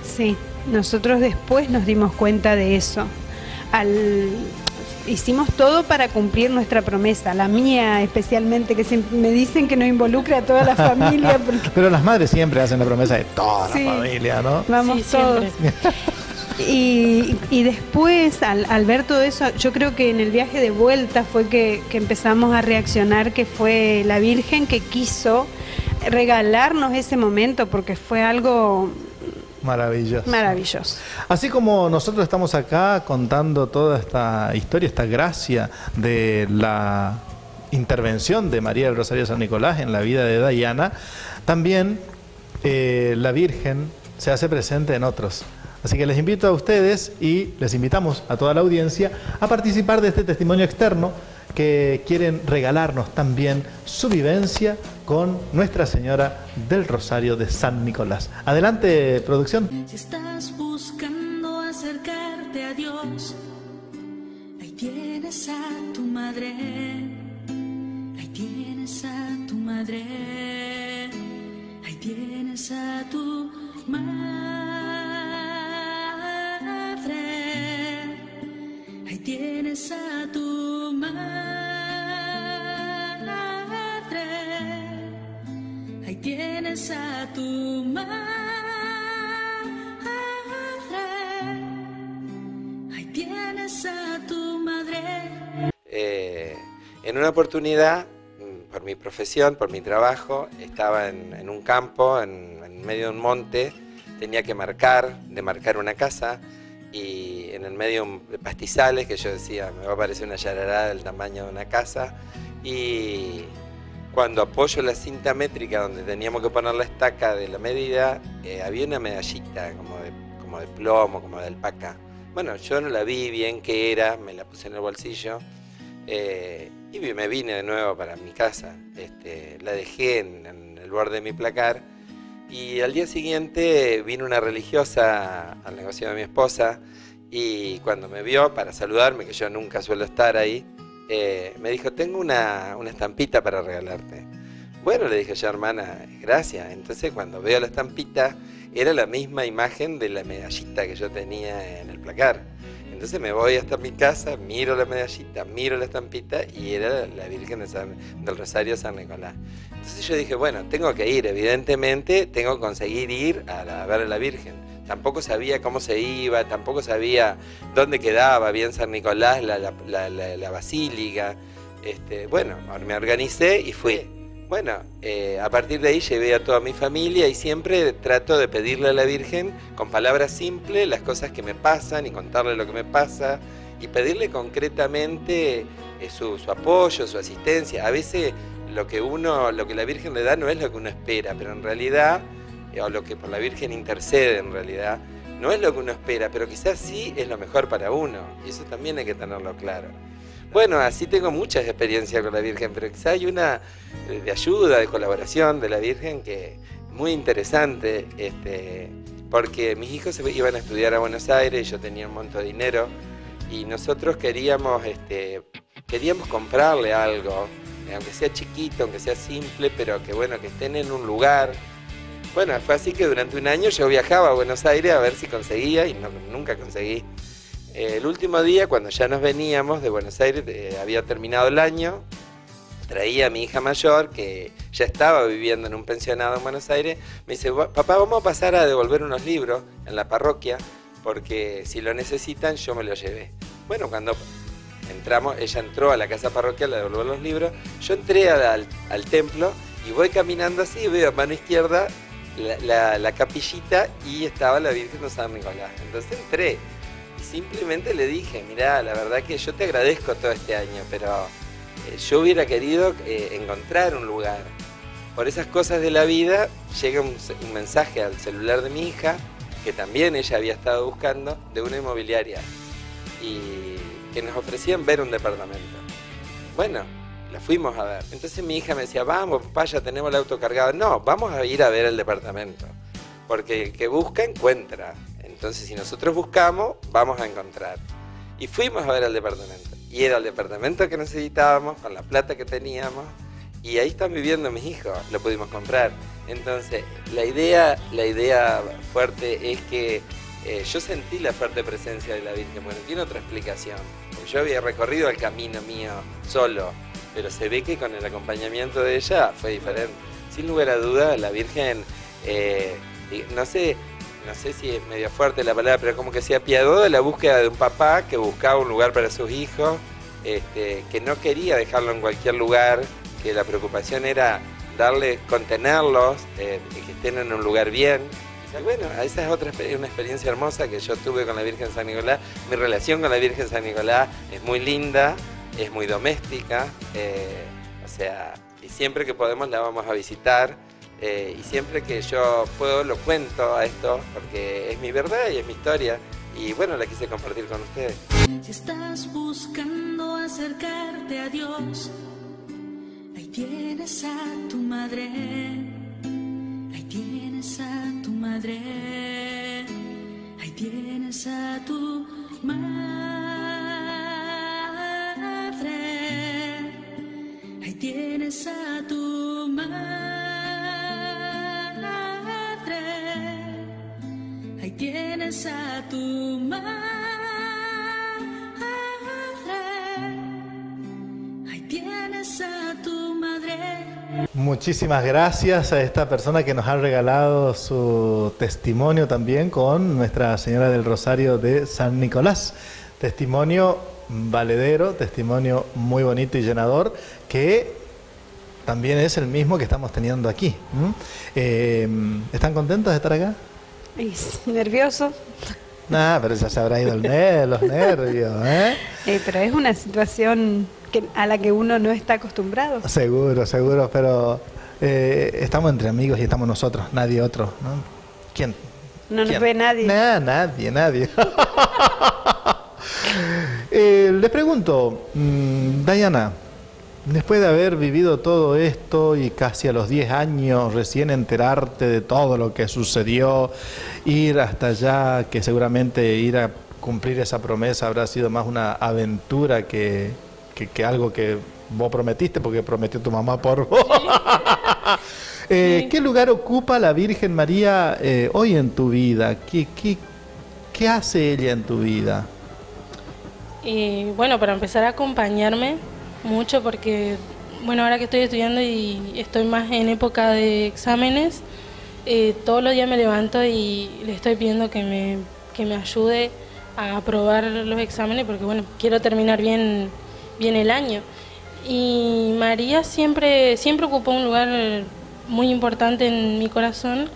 Sí, nosotros después nos dimos cuenta de eso. Hicimos todo para cumplir nuestra promesa, la mía especialmente, que siempre me dicen que no involucre a toda la familia. Porque... Pero las madres siempre hacen la promesa de toda la familia, ¿no? Vamos sí, todos. Y después, al ver todo eso, yo creo que en el viaje de vuelta fue que empezamos a reaccionar, que fue la Virgen que quiso regalarnos ese momento, porque fue algo... Maravilloso. Maravilloso. Así como nosotros estamos acá contando toda esta historia, esta gracia de la intervención de María del Rosario de San Nicolás en la vida de Dayana, también la Virgen se hace presente en otros. Así que les invito a ustedes y les invitamos a toda la audiencia a participar de este testimonio externo que quieren regalarnos también su vivencia con Nuestra Señora del Rosario de San Nicolás. Adelante, producción. Si estás buscando acercarte a Dios, ahí tienes a tu madre, ahí tienes a tu madre, ahí tienes a tu madre, ahí tienes a tu madre. Ahí tienes a tu madre, ahí tienes a tu madre. En una oportunidad, por mi profesión, por mi trabajo, estaba en un campo, en medio de un monte, tenía que demarcar una casa, y en el medio de pastizales, que yo decía, me va a parecer una yarará del tamaño de una casa, y cuando apoyo la cinta métrica donde teníamos que poner la estaca de la medida, había una medallita como de plomo, como de alpaca. Bueno, yo no la vi bien qué era, me la puse en el bolsillo y me vine de nuevo para mi casa. La dejé en el borde de mi placar y al día siguiente vino una religiosa al negocio de mi esposa y cuando me vio para saludarme, que yo nunca suelo estar ahí, me dijo, tengo una estampita para regalarte. Bueno, le dije yo, hermana, gracias. Entonces cuando veo la estampita, era la misma imagen de la medallita que yo tenía en el placar. Entonces me voy hasta mi casa, miro la medallita, miro la estampita y era la Virgen del Rosario de San Nicolás. Entonces yo dije, bueno, tengo que ir, evidentemente tengo que conseguir ir a ver a la Virgen. Tampoco sabía cómo se iba, tampoco sabía dónde quedaba bien San Nicolás, la basílica. Bueno, me organicé y fui. Bueno, a partir de ahí llevé a toda mi familia y siempre trato de pedirle a la Virgen con palabras simples las cosas que me pasan y contarle lo que me pasa y pedirle concretamente su apoyo, su asistencia. A veces lo que la Virgen le da no es lo que uno espera, pero en realidad, o lo que por la Virgen intercede en realidad, no es lo que uno espera, pero quizás sí es lo mejor para uno, y eso también hay que tenerlo claro. Bueno, así tengo muchas experiencias con la Virgen, pero quizás hay una de ayuda, de colaboración de la Virgen que es muy interesante, porque mis hijos se iban a estudiar a Buenos Aires, yo tenía un monto de dinero, y nosotros queríamos comprarle algo, aunque sea chiquito, aunque sea simple, pero que bueno, que estén en un lugar. Bueno, fue así que durante un año yo viajaba a Buenos Aires a ver si conseguía y nunca conseguí. El último día, cuando ya nos veníamos de Buenos Aires, había terminado el año, traía a mi hija mayor, que ya estaba viviendo en un pensionado en Buenos Aires, me dice, papá, vamos a pasar a devolver unos libros en la parroquia, porque si lo necesitan yo me los llevé. Bueno, cuando entramos, ella entró a la casa parroquial a devolver los libros, yo entré al templo y voy caminando así y veo a mano izquierda la capillita y estaba la Virgen de San Nicolás. Entonces entré y simplemente le dije, mirá, la verdad que yo te agradezco todo este año, pero yo hubiera querido encontrar un lugar. Por esas cosas de la vida llega un mensaje al celular de mi hija, que también ella había estado buscando, de una inmobiliaria, y que nos ofrecían ver un departamento. Bueno, la fuimos a ver. Entonces mi hija me decía, vamos, papá, ya tenemos el auto cargado. No, vamos a ir a ver el departamento, porque el que busca, encuentra. Entonces si nosotros buscamos, vamos a encontrar. Y fuimos a ver el departamento. Y era el departamento que necesitábamos, con la plata que teníamos, y ahí están viviendo mis hijos, lo pudimos comprar. Entonces, la idea fuerte es que yo sentí la fuerte presencia de la Virgen. Bueno, tiene otra explicación. Yo había recorrido el camino mío solo, pero se ve que con el acompañamiento de ella fue diferente. Sin lugar a dudas, la Virgen, no sé si es medio fuerte la palabra, pero como que se apiadó de la búsqueda de un papá que buscaba un lugar para sus hijos, que no quería dejarlo en cualquier lugar, que la preocupación era contenerlos, que estén en un lugar bien. Y bueno, esa es una experiencia hermosa que yo tuve con la Virgen de San Nicolás. Mi relación con la Virgen de San Nicolás es muy linda, es muy doméstica, y siempre que podemos la vamos a visitar, y siempre que yo puedo lo cuento a esto, porque es mi verdad y es mi historia, y bueno, la quise compartir con ustedes. Si estás buscando acercarte a Dios, ahí tienes a tu madre, ahí tienes a tu madre, ahí tienes a tu madre, ahí tienes a tu madre, ahí tienes a tu madre, ahí tienes a tu madre. Muchísimas gracias a esta persona que nos ha regalado su testimonio también con Nuestra Señora del Rosario de San Nicolás. Testimonio valedero, testimonio muy bonito y llenador, que también es el mismo que estamos teniendo aquí. ¿Están contentos de estar acá? Nervioso. Pero ya se habrá ido los nervios, ¿eh? Pero es una situación a la que uno no está acostumbrado. Seguro, pero estamos entre amigos y estamos nosotros, nadie otro, ¿no? ¿Quién? No nos ve nadie. Nadie. Les pregunto, Dayana, después de haber vivido todo esto y casi a los 10 años recién enterarte de todo lo que sucedió, ir hasta allá, que seguramente ir a cumplir esa promesa habrá sido más una aventura que algo que vos prometiste, porque prometió tu mamá por vos. ¿Qué lugar ocupa la Virgen María hoy en tu vida? ¿Qué hace ella en tu vida? Bueno, para empezar a acompañarme mucho, porque bueno, ahora que estoy estudiando y estoy más en época de exámenes, todos los días me levanto y le estoy pidiendo que me ayude a aprobar los exámenes, porque bueno, quiero terminar bien el año. Y María siempre ocupó un lugar muy importante en mi corazón.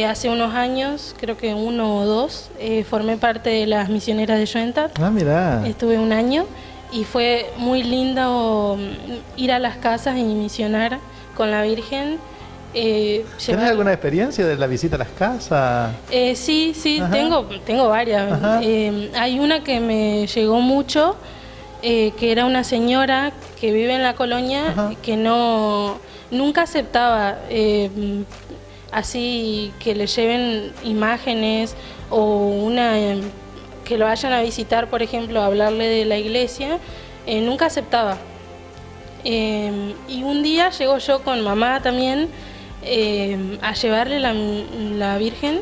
Hace unos años, creo que 1 o 2, formé parte de las misioneras de Schoenstatt. Mirá. Estuve 1 año y fue muy lindo ir a las casas y misionar con la Virgen. ¿Tienes alguna experiencia de la visita a las casas? Sí, tengo varias. Hay una que me llegó mucho, que era una señora que vive en la colonia, que nunca aceptaba así que le lleven imágenes o que lo vayan a visitar, por ejemplo, a hablarle de la iglesia, nunca aceptaba. Y un día llego yo con mamá también a llevarle la Virgen,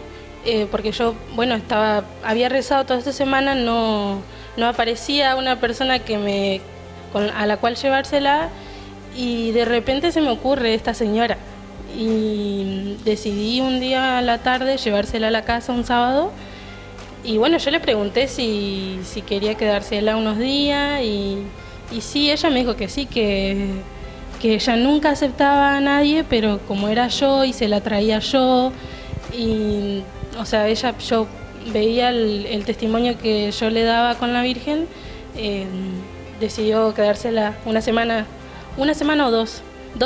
porque yo, bueno, había rezado toda esta semana, no aparecía una persona a la cual llevársela, y de repente se me ocurre esta señora y decidí un día a la tarde llevársela a la casa un sábado, Y bueno, yo le pregunté si quería quedársela unos días y sí, ella me dijo que sí, que ella nunca aceptaba a nadie, pero como era yo y se la traía yo, y o sea, yo veía el testimonio que yo le daba con la Virgen, decidió quedársela una semana o 2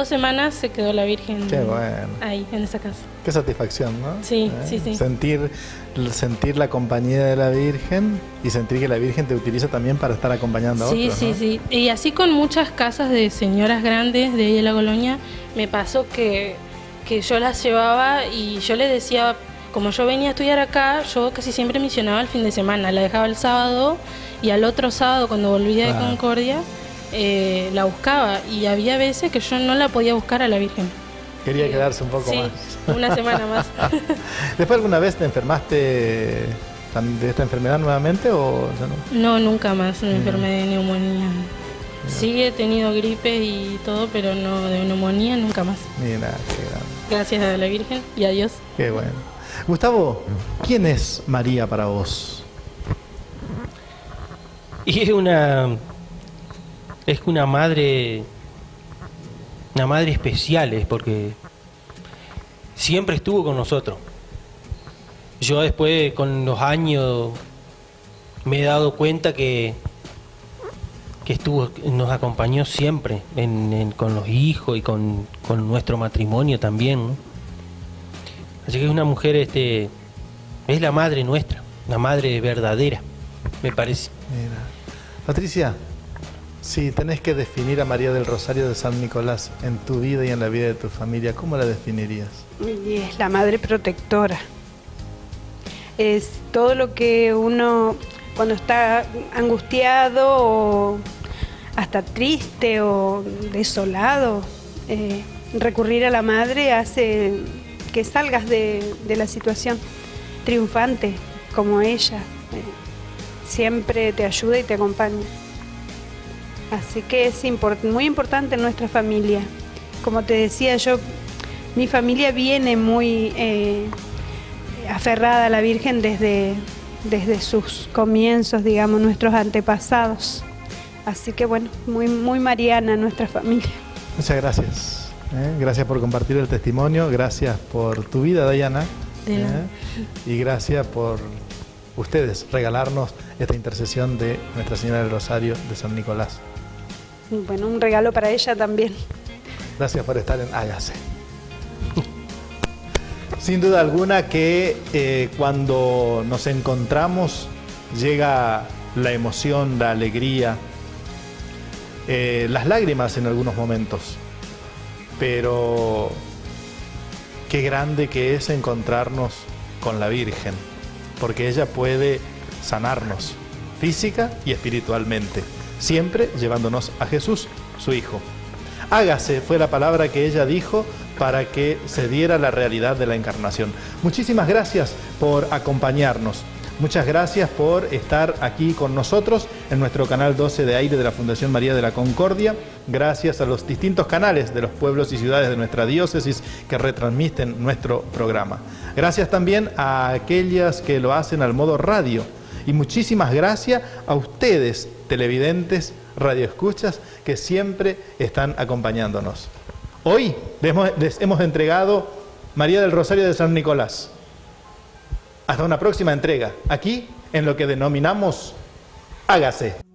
semanas se quedó la Virgen. Qué bueno. Ahí, en esa casa. Qué satisfacción, ¿no? Sí, sí. Sentir la compañía de la Virgen y sentir que la Virgen te utiliza también para estar acompañando a otros, ¿no? Sí. Y así con muchas casas de señoras grandes de ahí de la colonia, me pasó que yo las llevaba y yo les decía, como yo venía a estudiar acá, yo casi siempre misionaba el fin de semana, la dejaba el sábado y al otro sábado cuando volvía de Concordia, la buscaba, y había veces que yo no la podía buscar a la Virgen. Quería quedarse un poco más. Una semana más. ¿Después alguna vez te enfermaste de esta enfermedad nuevamente o ya no? No, nunca más me enfermé de neumonía. Sí he tenido gripe y todo, pero no de neumonía, nunca más. Mira, qué grande. Gracias a la Virgen y a Dios. Qué bueno. Gustavo, ¿quién es María para vos? Y es una madre especial, porque siempre estuvo con nosotros. Yo después, con los años, me he dado cuenta que nos acompañó siempre con los hijos y con nuestro matrimonio también, ¿no? Así que es una mujer, es la madre nuestra, la madre verdadera, me parece. Mira. Patricia, si tenés que definir a María del Rosario de San Nicolás en tu vida y en la vida de tu familia, ¿cómo la definirías? Y es la madre protectora. Es todo lo que uno, cuando está angustiado o hasta triste o desolado, recurrir a la madre hace que salgas de la situación triunfante, como ella. Siempre te ayuda y te acompaña. Así que es muy importante en nuestra familia. Como te decía mi familia viene muy aferrada a la Virgen desde sus comienzos, digamos, nuestros antepasados. Así que bueno, muy mariana nuestra familia. Muchas gracias. Gracias por compartir el testimonio, gracias por tu vida, Dayana. Y gracias por ustedes regalarnos esta intercesión de Nuestra Señora del Rosario de San Nicolás. Bueno, un regalo para ella también. Gracias por estar en Hágase. Sin duda alguna que cuando nos encontramos llega la emoción, la alegría, las lágrimas en algunos momentos. Pero qué grande que es encontrarnos con la Virgen, porque ella puede sanarnos física y espiritualmente, siempre llevándonos a Jesús, su Hijo. Hágase fue la palabra que ella dijo para que se diera la realidad de la encarnación. Muchísimas gracias por acompañarnos. Muchas gracias por estar aquí con nosotros en nuestro canal 12 de aire de la Fundación María de la Concordia. Gracias a los distintos canales de los pueblos y ciudades de nuestra diócesis que retransmiten nuestro programa. Gracias también a aquellas que lo hacen al modo radio. Y muchísimas gracias a ustedes, televidentes, radioescuchas, que siempre están acompañándonos. Hoy les hemos entregado María del Rosario de San Nicolás. Hasta una próxima entrega, aquí en lo que denominamos Hágase.